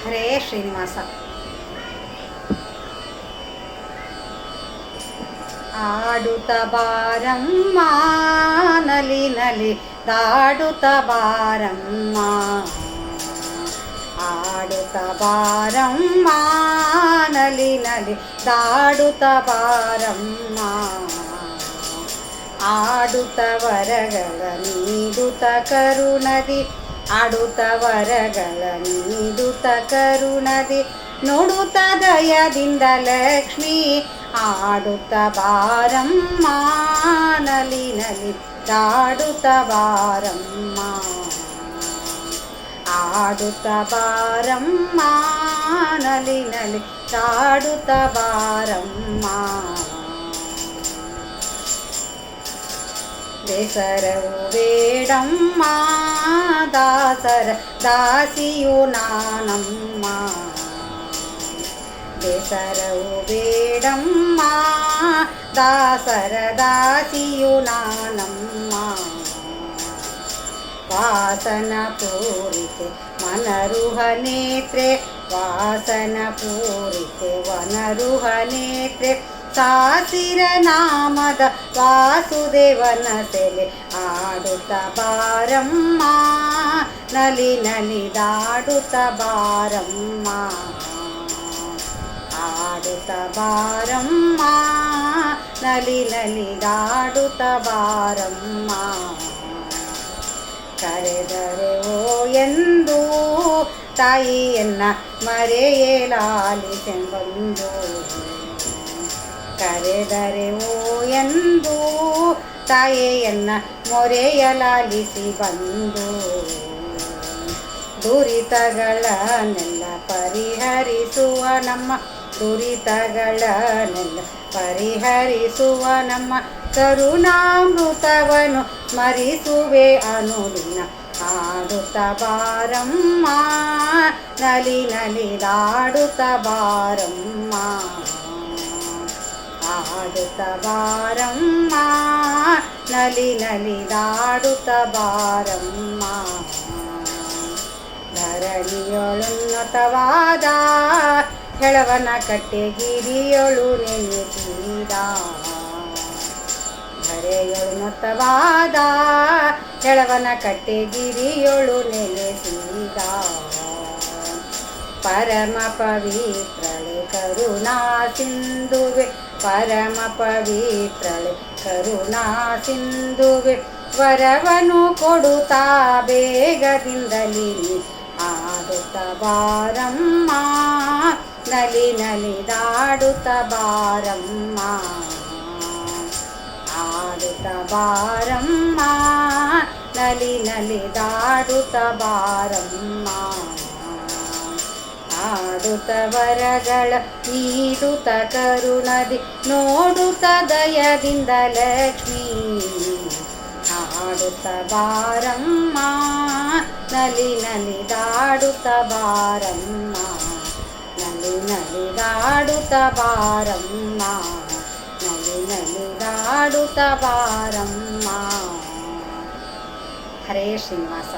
ಹರೇ ಶ್ರೀನಿವಾಸ. ಆಡುತ್ತ ಬಾರಮ್ಮ ನಲಿ ನಲಿ ದಾಡುತ್ತ ಬಾರಮ್ಮ, ಆಡುತ್ತ ಬಾರಮ್ಮ ನಲಿ ನಲಿ ದಾಡುತ್ತ ಬಾರಮ್ಮ, ಆಡುತ್ತ ವರಗಳ ನೀಡುತ್ತ ಕರುಣದಿ, ಆಡುತ್ತ ವರಗಳ ನೀಡುತ್ತ ಕರುಣದಿ, ನೋಡುತ್ತ ದಯದಿಂದ ಲಕ್ಷ್ಮೀ ಆಡುತ್ತ ಬಾರಮ್ಮ ನಲಿ ನಲಿ ದಾಡುತ್ತ ಬಾರಮ್ಮ, ಆಡುತ್ತ ಬಾರಮ್ಮ ನಲಿ ನಲಿ ದಾಡುತ್ತ ಬಾರಮ್ಮ. ಬೇಸರವು ಬೇಡಮ್ಮ ದಾಸರ ದಾಸಿಯು ನಾನಮ್ಮ, ಬೇಸರವು ಬೇಡಮ್ಮ ದಾಸರ ದಾಸಿಯು ನಾನಮ್ಮ, ವಾಸನ ಪೂರಿತೆ ಮನರುಹ ನೇತ್ರೆ, ವಾಸನ ಪೂರಿತೆ ವನರುಹ ನೇತ್ರೆ, ಸಾಸಿರ ನಾಮದ ವಾಸುದೇವನ ಸೆಲೆ ಆಡುತ್ತ ಬಾರಮ್ಮ ನಲಿ ನಲಿ ದಾಡುತ್ತ ಬಾರಮ್ಮ, ಆಡುತ್ತ ಬಾರಮ್ಮ ನಲಿ ನಲಿ ದಾಡುತ್ತ ಬಾರಮ್ಮ. ಕರೆದರೆ ಓ ಎಂದು ತಾಯಿಯನ್ನ ಮರೆಯಲಾಲಿಸೆಂಬಂದು, ಕರೆದರೆ ಓ ಎಂದು ತಾಯಿಯನ್ನ ಮೊರೆಯಲಾಲಿಸಿ ಬಂದು, ದುರಿತಗಳನ್ನೆಲ್ಲ ಪರಿಹರಿಸುವ ನಮ್ಮ, ದುರಿತಗಳನ್ನೆಲ್ಲ ಪರಿಹರಿಸುವ ನಮ್ಮ, ಕರುಣಾಮೃತವನ್ನು ಸ್ಮರಿಸುವೆ ಅನುದಿನ ಆಡುತ್ತ ಬಾರಮ್ಮ ನಲಿ ನಲಿ ದಾಡುತ್ತ ಬಾರಮ್ಮ, ಆಡುತ್ತ ಬಾರಮ್ಮ ನಲಿ ನಲಿ ದಾಡುತ್ತ ಬಾರಮ್ಮ. ಧರಣಿಯೊಳುನ್ನತವಾದ ಹೆಳವನ ಕಟ್ಟೆಗಿರಿಯೊಳು ನೆನೆಸಿದ, ಧರೆಯೊಳುನ್ನತವಾದ ಹೆಳವನ ಕಟ್ಟೆಗಿರಿಯೊಳು ನೆಲೆಸಿದ, ಪರಮ ಪವಿತ್ರಳೆ ಕರುಣಾ ಸಿಂಧುವೆ, ಪರಮ ಪವಿತ್ರಳೆ ಕರುಣಾ ಸಿಂಧುವೆ, ವರವನು ಕೊಡುತ್ತಾ ಬೇಗದಿಂದಲಿ ಆಡುತ್ತ ಬಾರಮ್ಮ ನಲಿ ನಲಿ ದಾಡುತ್ತ ಬಾರಮ್ಮ, ಆಡುತ್ತ ಬಾರಮ್ಮ ನಲಿ ನಲಿ ದಾಡುತ್ತ ಬಾರಮ್ಮ, ಆಡುತ್ತ ವರಗಳ ನೀಡುತ್ತ ಕರುಣದಿ, ನೋಡುತ್ತ ದಯದಿಂದ ಲಕ್ಷ್ಮೀ ಆಡುತ್ತ ಬಾರಮ್ಮ ನಲಿ ನಲಿ ದಾಡುತ್ತ ಬಾರಮ್ಮ, ನಲಿ ನಲಿ ದಾಡುತ್ತ ಬಾರಮ್ಮ, ನಲಿ ನಲಿ ದಾಡುತ್ತ ಬಾರಮ್ಮ. ಹರೇ ಶ್ರೀನಿವಾಸ.